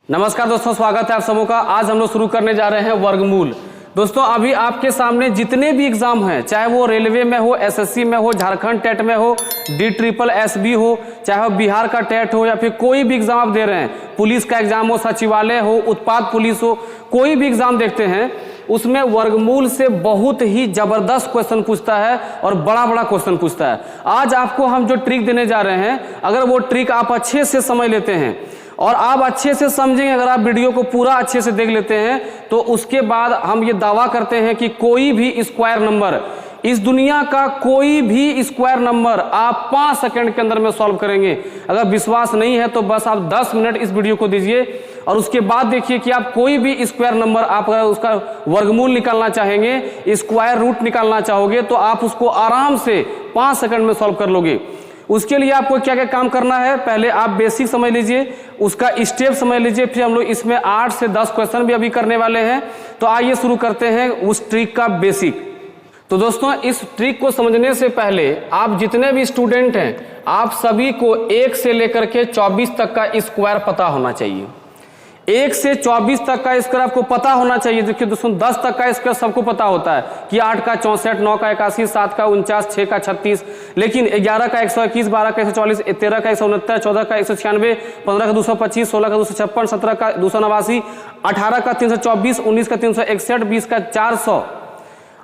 नमस्कार दोस्तों, स्वागत है आप सबों का। आज हम लोग शुरू करने जा रहे हैं वर्गमूल। दोस्तों अभी आपके सामने जितने भी एग्जाम हैं, चाहे वो रेलवे में हो, एसएससी में हो, झारखंड टेट में हो, DSSB हो, चाहे वो बिहार का टेट हो या फिर कोई भी एग्जाम आप दे रहे हैं, पुलिस का एग्जाम हो, सचिवालय हो, उत्पाद पुलिस हो, कोई भी एग्जाम देखते हैं उसमें वर्गमूल से बहुत ही जबरदस्त क्वेश्चन पूछता है और बड़ा बड़ा क्वेश्चन पूछता है। आज आपको हम जो ट्रिक देने जा रहे हैं, अगर वो ट्रिक आप अच्छे से समझ लेते हैं और आप अच्छे से समझेंगे, अगर आप वीडियो को पूरा अच्छे से देख लेते हैं तो उसके बाद हम ये दावा करते हैं कि कोई भी स्क्वायर नंबर, इस दुनिया का कोई भी स्क्वायर नंबर आप 5 सेकंड के अंदर में सॉल्व करेंगे। अगर विश्वास नहीं है तो बस आप 10 मिनट इस वीडियो को दीजिए और उसके बाद देखिए कि आप कोई भी स्क्वायर नंबर, आप अगर उसका वर्गमूल निकालना चाहेंगे, स्क्वायर रूट निकालना चाहोगे तो आप उसको आराम से 5 सेकंड में सॉल्व कर लोगे। उसके लिए आपको क्या क्या काम करना है, पहले आप बेसिक समझ लीजिए, उसका स्टेप समझ लीजिए, फिर हम लोग इसमें 8 से 10 क्वेश्चन भी अभी करने वाले हैं। तो आइए शुरू करते हैं उस ट्रिक का बेसिक। तो दोस्तों इस ट्रिक को समझने से पहले आप जितने भी स्टूडेंट हैं, आप सभी को 1 से लेकर के 24 तक का स्क्वायर पता होना चाहिए। 1 से 24 तक का स्क्वायर आपको पता होना चाहिए। देखिए दोस्तों 10 तक का स्क्वायर सबको पता होता है कि 8 का 64, 9 का 81, 7 का 49, 6 का 36, लेकिन 11 का 121, 12 का 144, 13 का 169, 14 का 196, 15 का 225, 16 का 256, 17 का 289, 18 का 324, 19 का 361, 20 का 400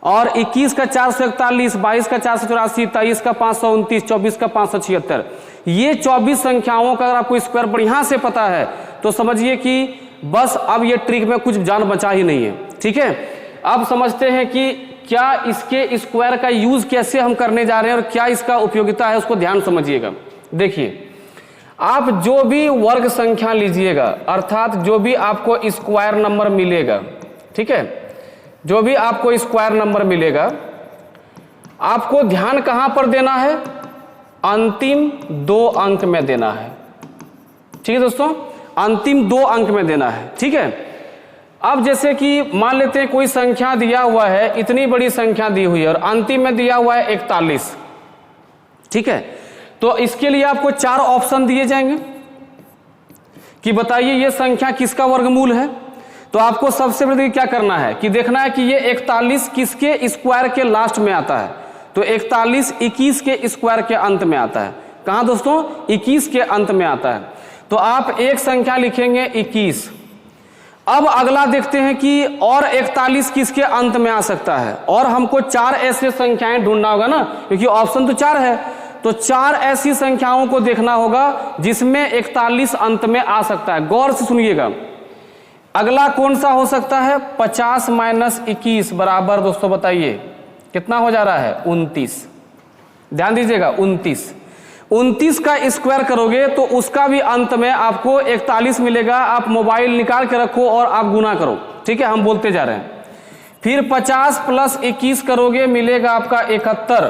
और 21 का 441, 22 का 484, 23 का 529, 24 का 576। ये 24 संख्याओं का अगर आपको स्क्वायर बढ़िया से पता है तो समझिए कि बस अब ये ट्रिक में कुछ जान बचा ही नहीं है। ठीक है, अब समझते हैं कि क्या इसके स्क्वायर का यूज कैसे हम करने जा रहे हैं और क्या इसका उपयोगिता है, उसको ध्यान समझिएगा। देखिए, आप जो भी वर्ग संख्या लीजिएगा, अर्थात जो भी आपको स्क्वायर नंबर मिलेगा, ठीक है, जो भी आपको स्क्वायर नंबर मिलेगा, आपको ध्यान कहां पर देना है, अंतिम 2 अंक में देना है। ठीक है दोस्तों, अंतिम 2 अंक में देना है। ठीक है, अब जैसे कि मान लेते हैं कोई संख्या दिया हुआ है, इतनी बड़ी संख्या दी हुई है और अंतिम में दिया हुआ है 41। ठीक है, तो इसके लिए आपको 4 ऑप्शन दिए जाएंगे कि बताइए ये संख्या किसका वर्गमूल है। तो आपको सबसे पहले क्या करना है कि देखना है कि ये 41 किसके स्क्वायर के लास्ट में आता है। तो 41 21 के स्क्वायर के अंत में आता है। कहां दोस्तों, 21 के अंत में आता है। तो आप एक संख्या लिखेंगे 21। अब अगला देखते हैं कि और 41 किसके अंत में आ सकता है, और हमको 4 ऐसे संख्याएं ढूंढना होगा ना, क्योंकि ऑप्शन तो 4 है। तो 4 ऐसी संख्याओं को देखना होगा जिसमें 41 अंत में आ सकता है। गौर से सुनिएगा, अगला कौन सा हो सकता है, 50 - 21 बराबर, दोस्तों बताइए कितना हो जा रहा है, 29। ध्यान दीजिएगा, 29 का स्क्वायर करोगे तो उसका भी अंत में आपको 41 मिलेगा। आप मोबाइल निकाल के रखो और आप गुना करो। ठीक है, हम बोलते जा रहे हैं। फिर 50 + 21 करोगे, मिलेगा आपका 71।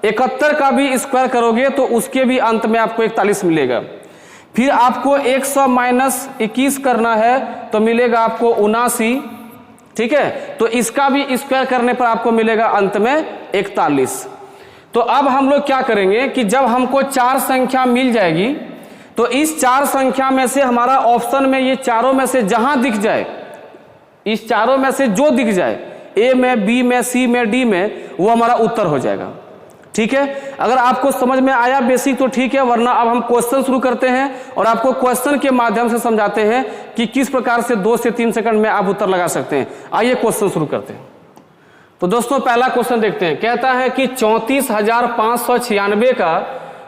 71 का भी स्क्वायर करोगे तो उसके भी अंत में आपको 41 मिलेगा। फिर आपको 100 - 21 करना है तो मिलेगा आपको 79। ठीक है, तो इसका भी स्क्वायर करने पर आपको मिलेगा अंत में 41। तो अब हम लोग क्या करेंगे कि जब हमको 4 संख्या मिल जाएगी तो इस 4 संख्या में से हमारा ऑप्शन में ये चारों में से जहां दिख जाए, इस चारों में से जो दिख जाए, ए में, बी में, सी में, डी में, वो हमारा उत्तर हो जाएगा। ठीक है, अगर आपको समझ में आया बेसिक तो ठीक है, वरना अब हम क्वेश्चन शुरू करते हैं और आपको क्वेश्चन के माध्यम से समझाते हैं कि किस प्रकार से 2 से 3 सेकंड में आप उत्तर लगा सकते हैं। आइए क्वेश्चन शुरू करते हैं। तो दोस्तों पहला क्वेश्चन देखते हैं। कहता है कि 34,596 का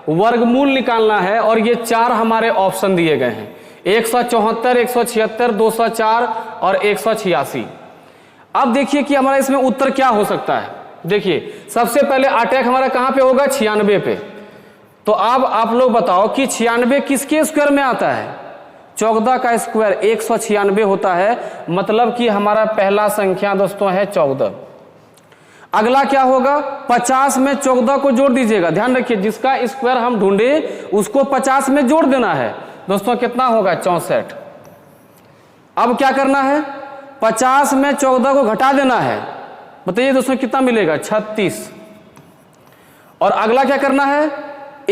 वर्गमूल निकालना है और ये 4 हमारे ऑप्शन दिए गए हैं, 174, 176, 204 और 186। अब देखिए कि हमारा इसमें उत्तर क्या हो सकता है। देखिए, सबसे पहले अटैक हमारा कहां पे होगा, 96 पे। तो अब आप लोग बताओ कि 96 किसके स्क्वायर में आता है, 14 का स्क्वायर 196 होता है। मतलब कि हमारा पहला संख्या दोस्तों है 14। अगला क्या होगा, 50 में 14 को जोड़ दीजिएगा। ध्यान रखिए, जिसका स्क्वायर हम ढूंढे उसको 50 में जोड़ देना है। दोस्तों कितना होगा, 64। अब क्या करना है, 50 में 14 को घटा देना है। बताइए दोस्तों कितना मिलेगा, 36। और अगला क्या करना है,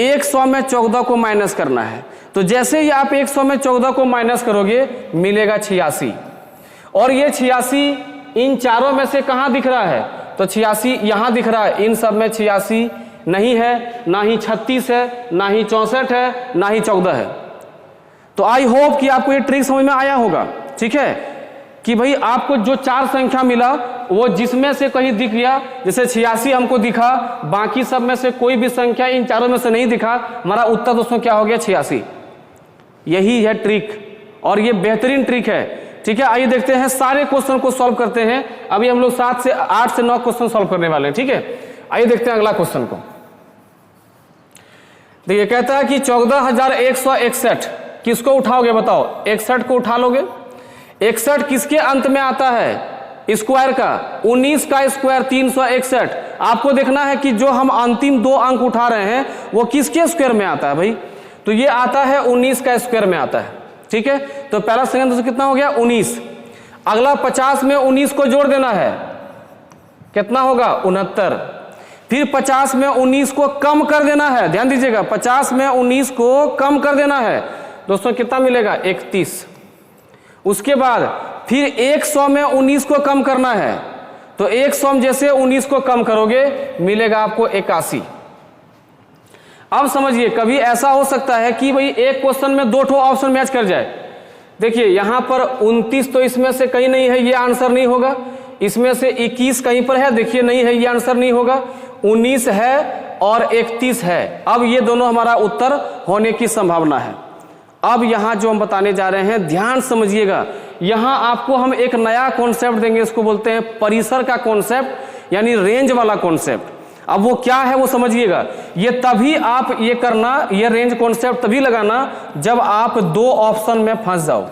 100 में 14 को माइनस करना है। तो जैसे ही आप 100 में 14 को माइनस करोगे मिलेगा 86, और ये 86 इन चारों में से कहां दिख रहा है? तो 86 यहां दिख रहा है, इन सब में 86 नहीं है, ना ही 36 है, ना ही 64 है, ना ही 14 है। तो आई होप कि आपको ये ट्रिक समझ में आया होगा, ठीक है, कि भाई आपको जो 4 संख्या मिला वो जिसमें से कहीं दिख गया, जैसे 86 हमको दिखा, बाकी सब में से कोई भी संख्या इन चारों में से नहीं दिखा, हमारा उत्तर दोस्तों क्या हो गया? 86। यही है ट्रिक, और ये बेहतरीन ट्रिक है, ठीक है। आइए देखते हैं, सारे क्वेश्चन को सॉल्व करते हैं। अभी हम लोग 8 से 9 क्वेश्चन सॉल्व करने वाले हैं, ठीक है। आइए देखते हैं अगला क्वेश्चन को। देखिए कहता है कि 14,161 किसको उठाओगे? बताओ, 61 को उठा लोगे। 61 किसके अंत में आता है? स्क्वायर का। 19 का स्क्वायर 361। आपको देखना है कि जो हम अंतिम 2 अंक उठा रहे हैं वो किसके स्क्वायर में आता है भाई? तो ये आता है 19 का स्क्वायर में आता है, ठीक है। तो पहला सेकंड दोस्तों कितना हो गया? 19। अगला 50 में 19 को जोड़ देना है, कितना होगा? 69। फिर 50 में 19 को कम कर देना है, ध्यान दीजिएगा, 50 में 19 को कम कर देना है दोस्तों, कितना मिलेगा? 31। उसके बाद फिर 100 में 19 को कम करना है, तो 100 में जैसे 19 को कम करोगे मिलेगा आपको 81। अब समझिए, कभी ऐसा हो सकता है कि भाई एक क्वेश्चन में 2 ऑप्शन मैच कर जाए। देखिए यहां पर 29 तो इसमें से कहीं नहीं है, ये आंसर नहीं होगा। इसमें से 21 कहीं पर है, देखिए नहीं है, ये आंसर नहीं होगा। 19 है और 31 है। अब ये दोनों हमारा उत्तर होने की संभावना है। अब यहां जो हम बताने जा रहे हैं, ध्यान समझिएगा, यहां आपको हम एक नया कॉन्सेप्ट देंगे, इसको बोलते हैं परिसर का कॉन्सेप्ट, यानी रेंज वाला कॉन्सेप्ट। अब वो क्या है वो समझिएगा। ये तभी आप ये करना, ये रेंज कॉन्सेप्ट तभी लगाना जब आप 2 ऑप्शन में फंस जाओ।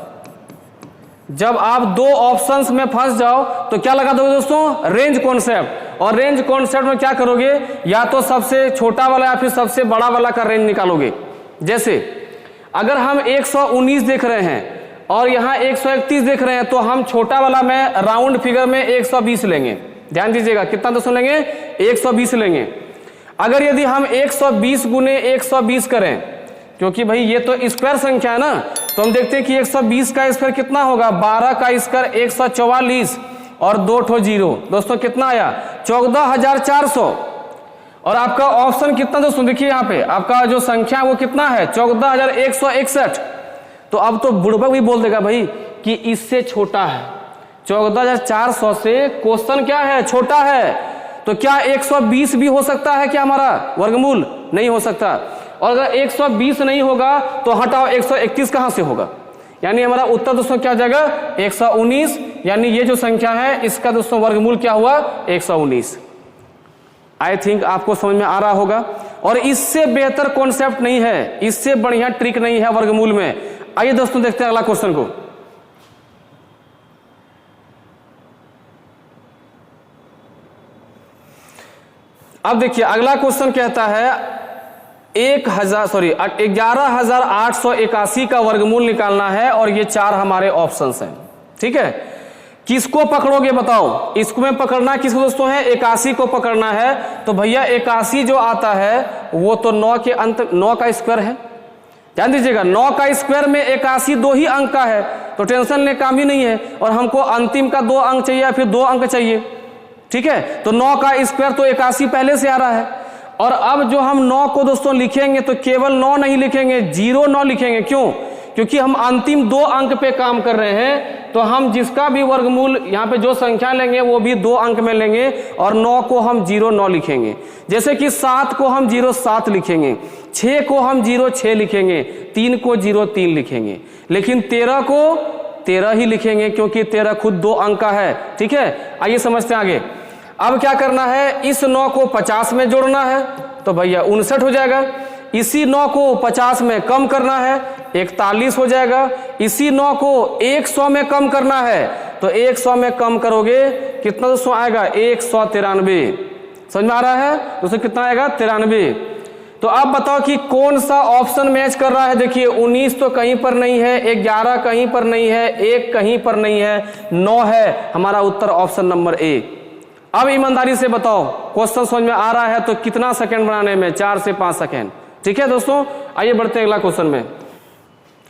जब आप 2 ऑप्शंस में फंस जाओ तो क्या लगा दोगे दोस्तों? Range concept. और रेंज कॉन्सेप्ट में क्या करोगे? या तो सबसे छोटा वाला या फिर सबसे बड़ा वाला का रेंज निकालोगे। जैसे अगर हम 119 देख रहे हैं और यहाँ 131 देख रहे हैं, तो हम छोटा वाला में राउंड फिगर में 120 लेंगे। ध्यान दीजिएगा, कितना दोस्तों लेंगे? 120 लेंगे। अगर यदि हम 120 गुने 120 करें, क्योंकि भाई ये तो स्क्वायर संख्या है ना, तो हम देखते हैं कि 120 का स्क्वायर कितना होगा? 12 का स्क्वायर 144 और 2 ठो 0 दोस्तों, कितना आया? 14,400। और आपका ऑप्शन कितना दोस्तों? देखिए यहाँ पे आपका जो संख्या वो कितना है? 14,161। तो अब तो बुड़बक भी बोल देगा भाई कि इससे छोटा है। 14,400 से क्वेश्चन क्या है? छोटा है। तो क्या 120 भी हो सकता है क्या हमारा वर्गमूल? नहीं हो सकता। और अगर 120 नहीं होगा तो हटाओ 131 कहां से होगा? यानी हमारा उत्तर दोस्तों क्या हो जाएगा? 119। यानी ये जो संख्या है इसका दोस्तों वर्गमूल क्या हुआ? 119। आई थिंक आपको समझ में आ रहा होगा। और इससे बेहतर कॉन्सेप्ट नहीं है, इससे बढ़िया ट्रिक नहीं है वर्गमूल में। आइए दोस्तों देखते हैं अगला क्वेश्चन को। अब देखिए अगला क्वेश्चन कहता है 11,881 का वर्गमूल निकालना है, और ये 4 हमारे ऑप्शंस हैं, ठीक है। किसको पकड़ोगे बताओ? इसको में पकड़ना किसको दोस्तों है? 81 को पकड़ना है। तो भैया 81 जो आता है वो तो 9 के अंत, 9 का स्क्वायर है। ध्यान दीजिएगा, 9 का स्क्वायर में 81 2 ही अंक का है, तो टेंशन लेने काम ही नहीं है। और हमको अंतिम का 2 अंक चाहिए या फिर 2 अंक चाहिए, ठीक है। तो 9 का स्क्वायर तो 81 पहले से आ रहा है। और अब जो हम 9 को दोस्तों लिखेंगे तो केवल 9 नहीं लिखेंगे, 09 लिखेंगे। क्यों? क्योंकि हम अंतिम 2 अंक पे काम कर रहे हैं। तो हम जिसका भी वर्गमूल यहाँ पे जो संख्या लेंगे वो भी 2 अंक में लेंगे, और 9 को हम 09 लिखेंगे। जैसे कि 7 को हम 07 लिखेंगे, 6 को हम 06 लिखेंगे, 3 को 03 लिखेंगे, लेकिन 13 को 13 ही लिखेंगे, क्योंकि 13 खुद 2 अंक का है, ठीक है। आइए समझते हैं आगे। अब क्या करना है? इस 9 को 50 में जोड़ना है, तो भैया 59 हो जाएगा। इसी 9 को 50 में कम करना है, 41 हो जाएगा। इसी 9 को 100 में कम करना है, तो 100 में कम करोगे कितना दोस्तों आएगा? 193। समझ में आ रहा है दोस्तों? कितना आएगा? 93। तो अब बताओ कि कौन सा ऑप्शन मैच कर रहा है? देखिए 19 तो कहीं पर नहीं है, 11 कहीं पर नहीं है, 1 कहीं पर नहीं है, 9 है। हमारा उत्तर ऑप्शन नंबर ए। अब ईमानदारी से बताओ, क्वेश्चन समझ में आ रहा है तो कितना सेकंड बनाने में? 4 से 5 सेकंड, ठीक ठीक है दोस्तों, आइए बढ़ते हैं अगला क्वेश्चन में।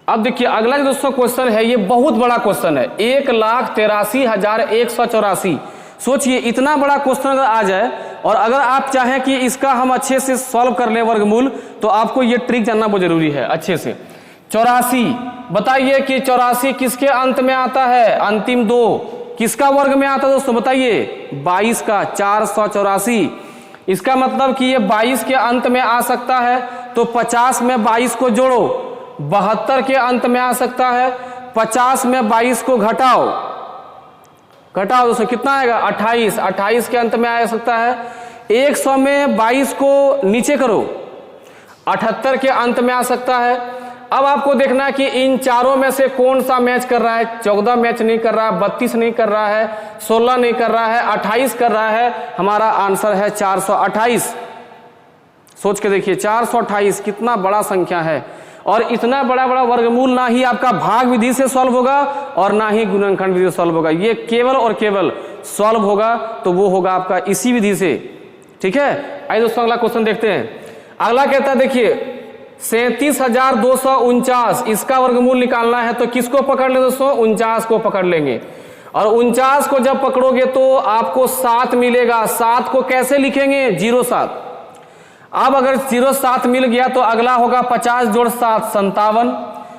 अब देखिए अगला जो दोस्तों क्वेश्चन है ये बहुत बड़ा क्वेश्चन है, 1,83,184। सोचिए इतना बड़ा क्वेश्चन अगर आ जाए और अगर आप चाहें कि इसका हम अच्छे से सॉल्व कर लें वर्गमूल, तो आपको ये ट्रिक जानना बहुत जरूरी है अच्छे से। 84 बताइए कि 84 किसके अंत में आता है, अंतिम 2 किसका वर्ग में आता है दोस्तों बताइए, 22 का, 484। इसका मतलब कि ये 22 के अंत में आ सकता है, तो 50 में 22 को जोड़ो, 72 के अंत में आ सकता है, 50 में 22 को घटाओ दोस्तों कितना आएगा 28, 28 के अंत में आ सकता है। 100 में 22 को नीचे करो, 78 के अंत में आ सकता है। अब आपको देखना है कि इन चारों में से कौन सा मैच कर रहा है, 14 मैच नहीं कर रहा है, 32 नहीं कर रहा है, 16 नहीं कर रहा है, 28 कर रहा है। हमारा आंसर है 428। सोच के देखिए 428 कितना बड़ा संख्या है, और इतना बड़ा बड़ा वर्गमूल ना ही आपका भाग विधि से सॉल्व होगा और ना ही गुणनखंड विधि से सॉल्व होगा, ये केवल और केवल सॉल्व होगा तो वो होगा आपका इसी विधि से। ठीक है, आइए दोस्तों अगला क्वेश्चन देखते हैं। अगला कहता है देखिए 37,249, इसका वर्गमूल निकालना है, तो किसको पकड़ ले दोस्तों, 49 को पकड़ लेंगे। और 49 को जब पकड़ोगे तो आपको 7 मिलेगा। 7 को कैसे लिखेंगे, 07। अब अगर 07 मिल गया तो अगला होगा 50 जोड़ 7 57,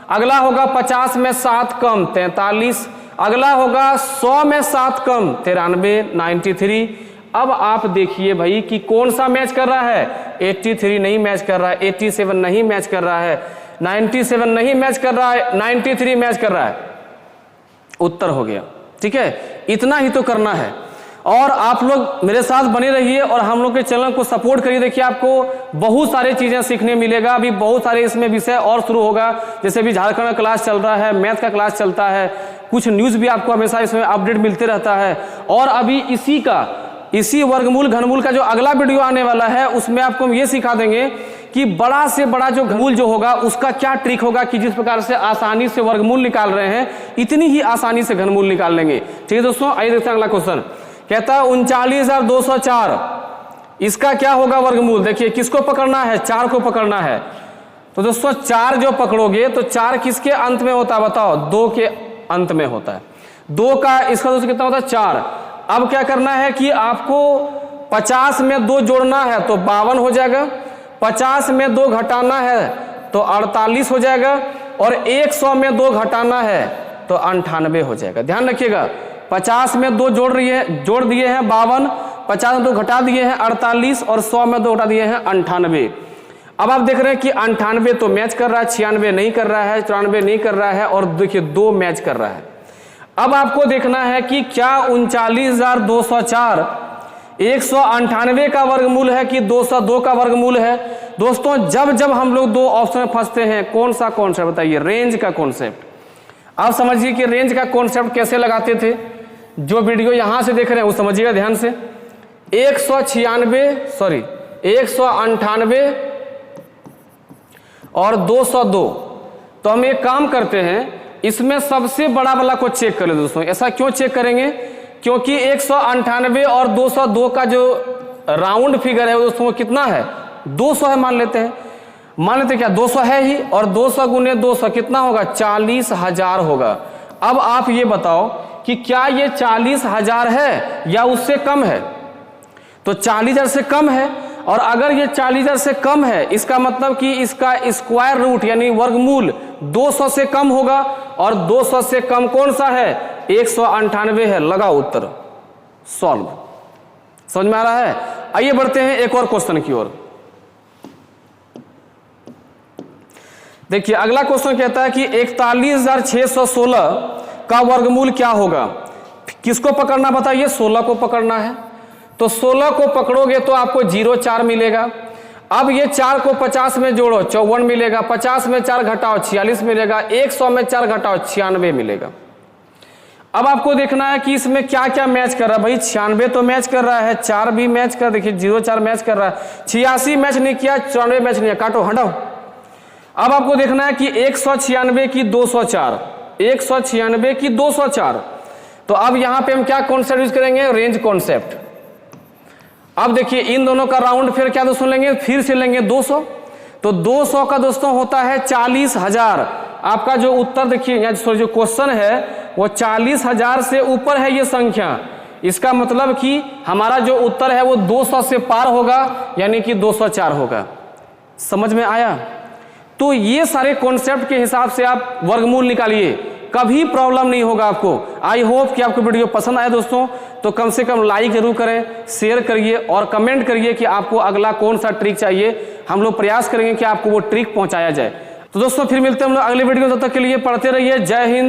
अगला होगा 50 में 7 कम 43, अगला होगा 100 में 7 कम 93 93। अब आप देखिए भाई कि कौन सा मैच कर रहा है, 83 नहीं मैच कर रहा है, 87 नहीं मैच कर रहा है, 97 नहीं मैच कर रहा है, 93 मैच कर रहा है। उत्तर हो गया। ठीक है, इतना ही तो करना है, और आप लोग मेरे साथ बने रहिए और हम लोग के चैनल को सपोर्ट करिए। देखिए आपको बहुत सारी चीजें सीखने मिलेगा, अभी बहुत सारे इसमें विषय और शुरू होगा, जैसे अभी झारखंड का क्लास चल रहा है, मैथ का क्लास चलता है, कुछ न्यूज भी आपको हमेशा इसमें अपडेट मिलते रहता है। और अभी इसी वर्गमूल घनमूल का जो अगला वीडियो आने वाला है उसमें आपको हम ये सिखा देंगे कि बड़ा से बड़ा जो घनमूल जो होगा उसका क्या ट्रिक होगा, कि जिस प्रकार से आसानी से वर्गमूल निकाल रहे हैं इतनी ही आसानी से घनमूल निकाल लेंगे। ठीक है दोस्तों, आइए देखते हैं अगला क्वेश्चन। कहता है 39,204, इसका क्या होगा वर्गमूल। देखिए किसको पकड़ना है, 4 को पकड़ना है। तो दोस्तों 4 जो पकड़ोगे तो 4 किसके अंत में होता है बताओ, 2 के अंत में होता है। 2 का इसका दोस्तों कितना होता है, 4। अब क्या करना है कि आपको 50 में 2 जोड़ना है तो 52 हो जाएगा, 50 में 2 घटाना है तो 48 हो जाएगा, और 100 में 2 घटाना है तो 98 हो जाएगा। ध्यान रखिएगा, 50 में 2 जोड़ दिए हैं 52, 50 में 2 घटा दिए हैं 48, और 100 में 2 घटा दिए हैं 98। अब आप देख रहे हैं कि 98 तो मैच कर रहा है, 96 नहीं कर रहा है, 94 नहीं कर रहा है, और देखिए 2 मैच कर रहा है। अब आपको देखना है कि क्या 39,204 198 का वर्गमूल है कि 202 का वर्गमूल है। दोस्तों जब जब हम लोग 2 ऑप्शन में फंसते हैं, कौन सा कॉन्सेप्ट बताइए, रेंज का कॉन्सेप्ट। आप समझिए कि रेंज का कॉन्सेप्ट कैसे लगाते थे, जो वीडियो यहां से देख रहे हैं वो समझिएगा ध्यान से। 198 और 202। तो हम एक काम करते हैं, इसमें सबसे बड़ा वाला को चेक कर ले दोस्तों। ऐसा क्यों चेक करेंगे, क्योंकि 198 और 202 का जो राउंड फिगर है दोस्तों वो कितना है, 200 है। मान लेते क्या 200 है ही, और 200 गुने 200 कितना होगा, 40,000 होगा। अब आप ये बताओ कि क्या ये 40,000 है या उससे कम है। तो 40,000 से कम है, और अगर ये 40,000 से कम है इसका मतलब कि इसका स्क्वायर रूट यानी वर्गमूल 200 से कम होगा, और 200 से कम कौन सा है, 198 है। लगाओ उत्तर, सॉल्व। समझ में आ रहा है। आइए बढ़ते हैं एक और क्वेश्चन की ओर। देखिए अगला क्वेश्चन कहता है कि 41,616 का वर्गमूल क्या होगा। किसको पकड़ना बताइए, 16 को पकड़ना है। तो 16 को पकड़ोगे तो आपको 0,4 मिलेगा। अब ये 4 को 50 में जोड़ो 54 मिलेगा, 50 में 4 घटाओ 46 मिलेगा, 100 में 4 घटाओ 96 मिलेगा। अब आपको देखना है कि इसमें क्या क्या मैच कर रहा है। भाई 96 तो मैच कर रहा है, 4 भी मैच कर, देखिए 0,4 मैच कर रहा है, 86 मैच नहीं किया, 94 मैच नहीं है, काटो हटाओ। अब आपको देखना है कि 196 की 204, 196 की 204। तो अब यहां पे हम क्या कॉन्सेप्ट यूज करेंगे, रेंज कॉन्सेप्ट। अब देखिए इन दोनों का राउंड फिर क्या दोस्तों लेंगे, फिर से लेंगे 200। तो 200 का दोस्तों होता है 40,000। आपका जो उत्तर देखिए, जो क्वेश्चन है वो 40,000 से ऊपर है ये संख्या। इसका मतलब कि हमारा जो उत्तर है वो 200 से पार होगा, यानी कि 204 होगा। समझ में आया? तो ये सारे कॉन्सेप्ट के हिसाब से आप वर्गमूल निकालिए, कभी प्रॉब्लम नहीं होगा आपको। आई होप कि आपको वीडियो पसंद आए दोस्तों, तो कम से कम लाइक जरूर करें, शेयर करिए और कमेंट करिए कि आपको अगला कौन सा ट्रिक चाहिए। हम लोग प्रयास करेंगे कि आपको वो ट्रिक पहुंचाया जाए। तो दोस्तों फिर मिलते हैं हम लोग अगले वीडियो, तब तक के लिए पढ़ते रहिए। जय हिंद।